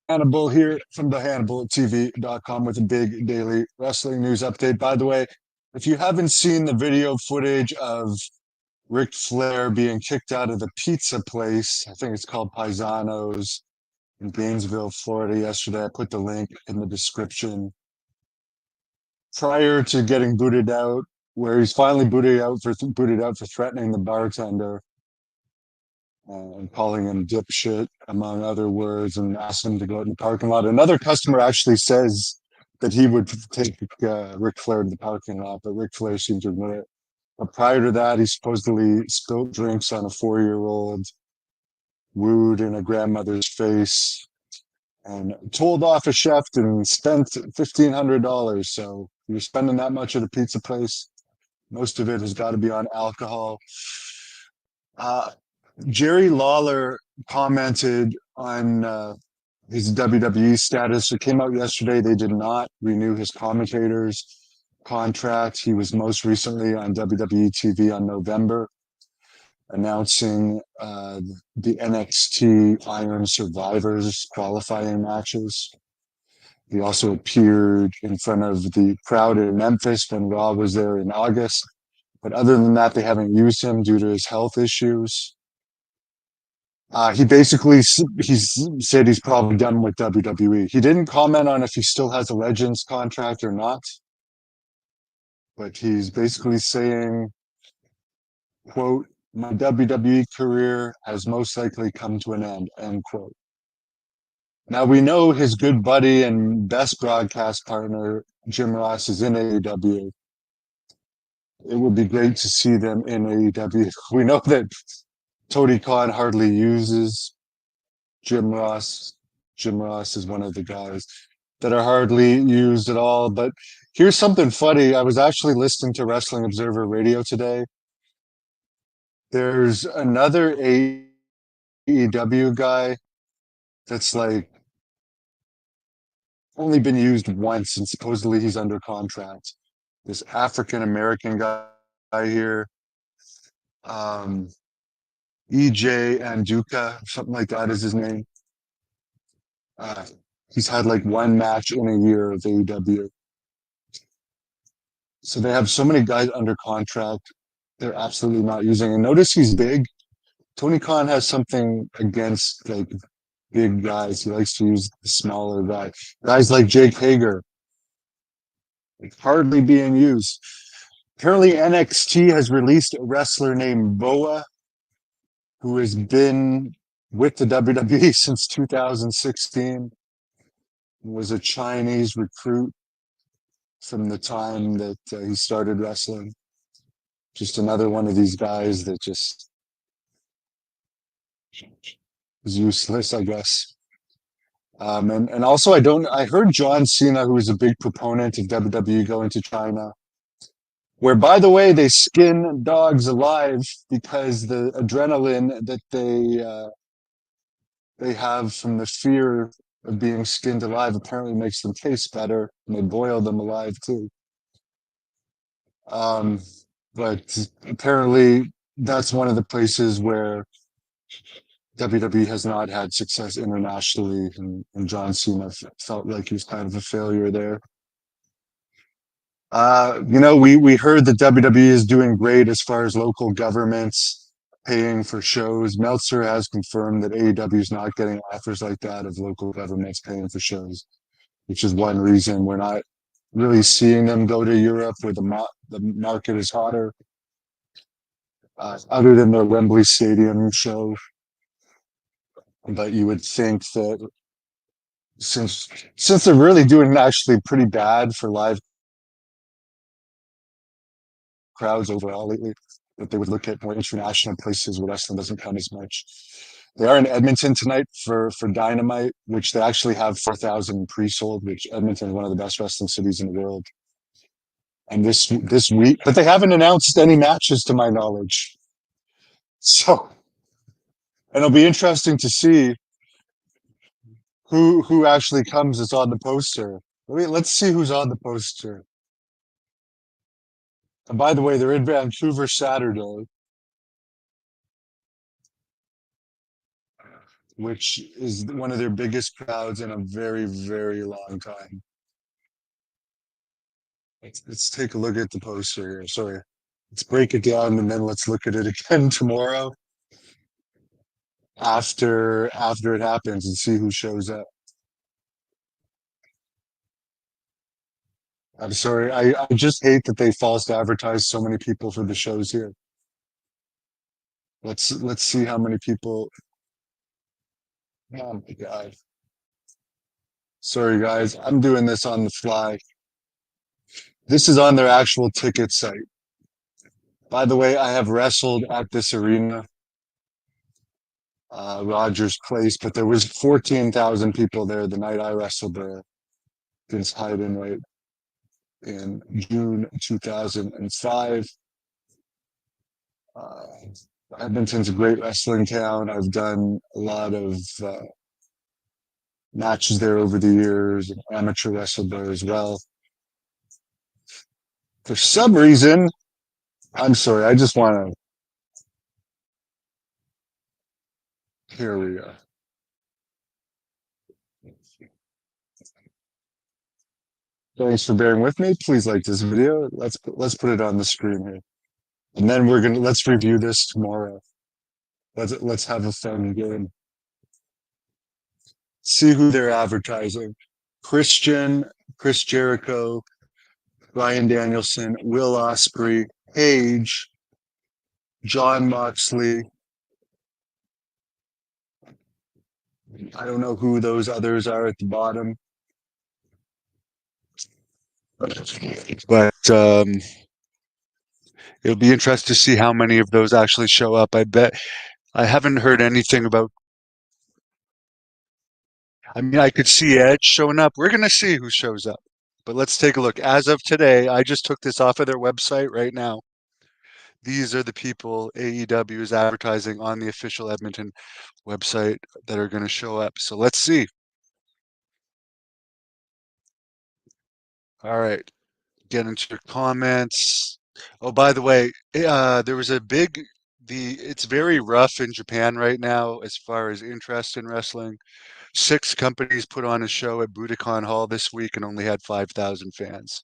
Hannibal here from the HannibalTV.com with a big daily wrestling news update. By the way, if you haven't seen the video footage of Ric Flair being kicked out of the pizza place, I think it's called Paisanos in Gainesville, Florida, yesterday, I put the link in the description. Prior to getting booted out, where he's finally booted out for threatening the bartender and calling him dipshit, among other words, and asked him to go out in the parking lot. Another customer actually says that he would take Ric Flair to the parking lot, but Ric Flair seemed to admit it. But prior to that, he supposedly spilled drinks on a 4-year-old, wooed in a grandmother's face, and told off a chef and spent $1,500. So you're spending that much at a pizza place. Most of it has got to be on alcohol. Uh, Jerry Lawler commented on his WWE status. It came out yesterday. They did not renew his commentator's contract. He was most recently on WWE TV on November, announcing the NXT Iron Survivors qualifying matches. He also appeared in front of the crowd in Memphis when Raw was there in August. But other than that, they haven't used him due to his health issues. He basically said he's probably done with WWE. He didn't comment on if he still has a Legends contract or not, but he's basically saying, quote, "My WWE career has most likely come to an end," quote. Now we know his good buddy and best broadcast partner, Jim Ross, is in AEW. It would be great to see them in AEW. We know that Tony Khan hardly uses Jim Ross. Jim Ross is one of the guys that are hardly used at all. But here's something funny. I was actually listening to Wrestling Observer Radio today. There's another AEW guy that's like only been used once, and supposedly he's under contract. This African American guy here, um, EJ Anduka, something like that is his name. Uh, he's had like one match in a year of AEW. So they have so many guys under contract they're absolutely not using. And notice he's big. Tony Khan has something against like big guys. He likes to use the smaller guys. Guys like Jake Hager, like, hardly being used. Apparently NXT has released a wrestler named Boa who has been with the WWE since 2016, was a Chinese recruit from the time that he started wrestling. Just another one of these guys that just is useless, I guess. And also, I heard John Cena, who is a big proponent of WWE going to China, where, by the way, they skin dogs alive because the adrenaline that they have from the fear of being skinned alive apparently makes them taste better, and they boil them alive too. Um, but apparently, that's one of the places where WWE has not had success internationally, and John Cena felt like he was kind of a failure there. We heard that WWE is doing great as far as local governments paying for shows. Meltzer has confirmed that AEW is not getting offers like that of local governments paying for shows, which is one reason we're not really seeing them go to Europe where the market is hotter, other than their Wembley Stadium show. But you would think that since they're really doing actually pretty bad for live crowds overall lately, that they would look at more international places where wrestling doesn't come as much. They are in Edmonton tonight for Dynamite, which they actually have 4,000 pre-sold, which Edmonton is one of the best wrestling cities in the world. And this week, but they haven't announced any matches to my knowledge. So, and it'll be interesting to see who actually comes that's on the poster. Let's see who's on the poster. And by the way, they're in Vancouver Saturday. which is one of their biggest crowds in a very, very long time. Let's take a look at the poster here. Sorry. Let's break it down and then let's look at it again tomorrow after it happens and see who shows up. I'm sorry. I just hate that they false advertise so many people for the shows here. Let's see how many people. Oh my God. Sorry guys, I'm doing this on the fly. This is on their actual ticket site. By the way, I have wrestled at this arena, Rogers Place, but there was 14,000 people there the night I wrestled there against Heidenreich in June 2005. Uh, Edmonton's a great wrestling town. I've done a lot of matches there over the years, and amateur wrestled there as well. For some reason, I'm sorry, I just want to. Here we go. Thanks for bearing with me. Please like this video. Let's put it on the screen here, and then let's review this tomorrow. Let's have a fun game. See who they're advertising. Christian, Chris Jericho, Ryan Danielson, Will Ospreay, Paige, John Moxley. I don't know who those others are at the bottom. But it'll be interesting to see how many of those actually show up. I bet I haven't heard anything about. I mean, I could see Edge showing up. We're going to see who shows up. But let's take a look. As of today, I just took this off of their website right now. These are the people AEW is advertising on the official Edmonton website that are going to show up. So let's see. All right. Get into your comments. Oh, by the way, there was a big it's very rough in Japan right now as far as interest in wrestling. 6 companies put on a show at Budokan Hall this week and only had 5,000 fans.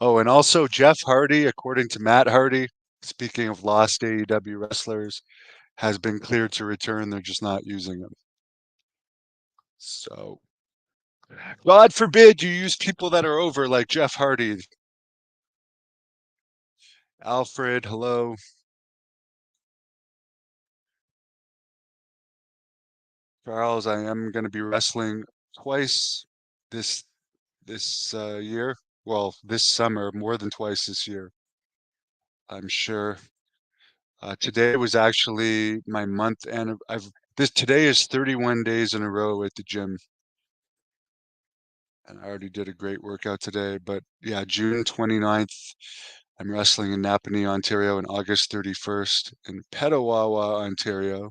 Oh, and also Jeff Hardy, according to Matt Hardy, speaking of lost AEW wrestlers, has been cleared to return. They're just not using him. So, God forbid you use people that are over like Jeff Hardy. Alfred, hello. Charles, I am going to be wrestling twice this year. Well, this summer, more than twice this year, I'm sure. Today was actually my month, and today is 31 days in a row at the gym, and I already did a great workout today. But yeah, June 29th, I'm wrestling in Napanee, Ontario, and August 31st in Petawawa, Ontario,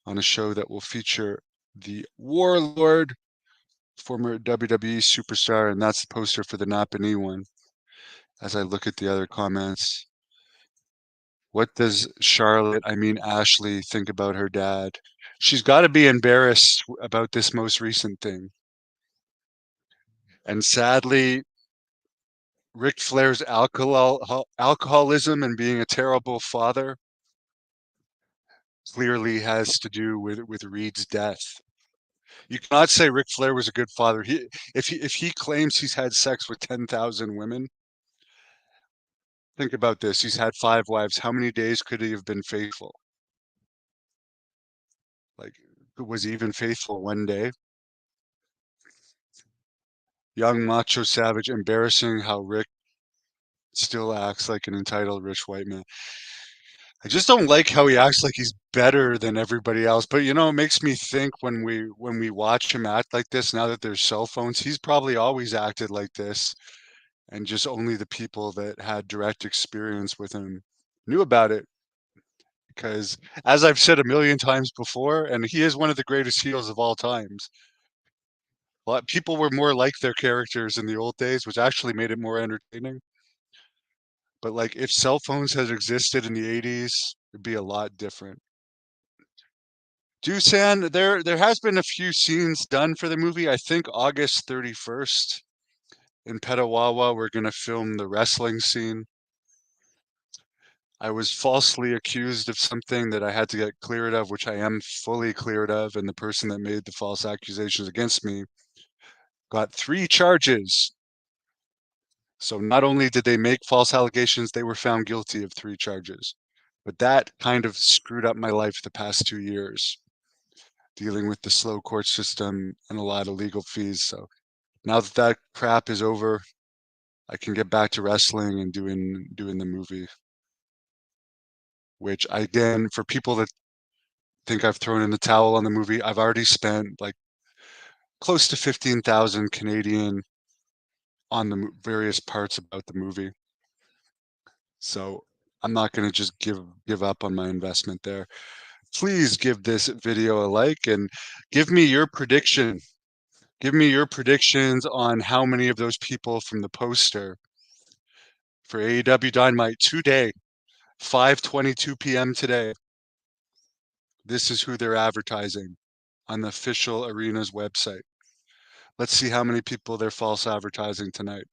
on a show that will feature the Warlord, former WWE superstar, and that's the poster for the Napanee one. As I look at the other comments, what does Ashley, think about her dad? She's got to be embarrassed about this most recent thing. And sadly, Ric Flair's alcoholism and being a terrible father clearly has to do with Reed's death. You cannot say Ric Flair was a good father. If he claims he's had sex with 10,000 women, think about this. He's had 5 wives. How many days could he have been faithful? Like, was he even faithful one day? Young macho savage, embarrassing how Rick still acts like an entitled rich white man. I just don't like how he acts like he's better than everybody else. But it makes me think when we watch him act like this, now that there's cell phones, he's probably always acted like this, and just only the people that had direct experience with him knew about it. Because as I've said a million times before, and he is one of the greatest heels of all times. A lot people were more like their characters in the old days, which actually made it more entertaining. But like if cell phones had existed in the 80s, it'd be a lot different. Doosan, there has been a few scenes done for the movie. I think August 31st in Petawawa, we're gonna film the wrestling scene. I was falsely accused of something that I had to get cleared of, which I am fully cleared of, and the person that made the false accusations against me got 3 charges. So not only did they make false allegations, they were found guilty of 3 charges. But that kind of screwed up my life the past 2 years, dealing with the slow court system and a lot of legal fees. So now that that crap is over, I can get back to wrestling and doing the movie. Which again, for people that think I've thrown in the towel on the movie, I've already spent like close to 15,000 Canadian on the various parts about the movie. So I'm not going to just give up on my investment there. Please give this video a like and give me your prediction. Give me your predictions on how many of those people from the poster for AEW Dynamite today, 5:22 p.m. today. This is who they're advertising on the official arena's website. Let's see how many people they're false advertising tonight.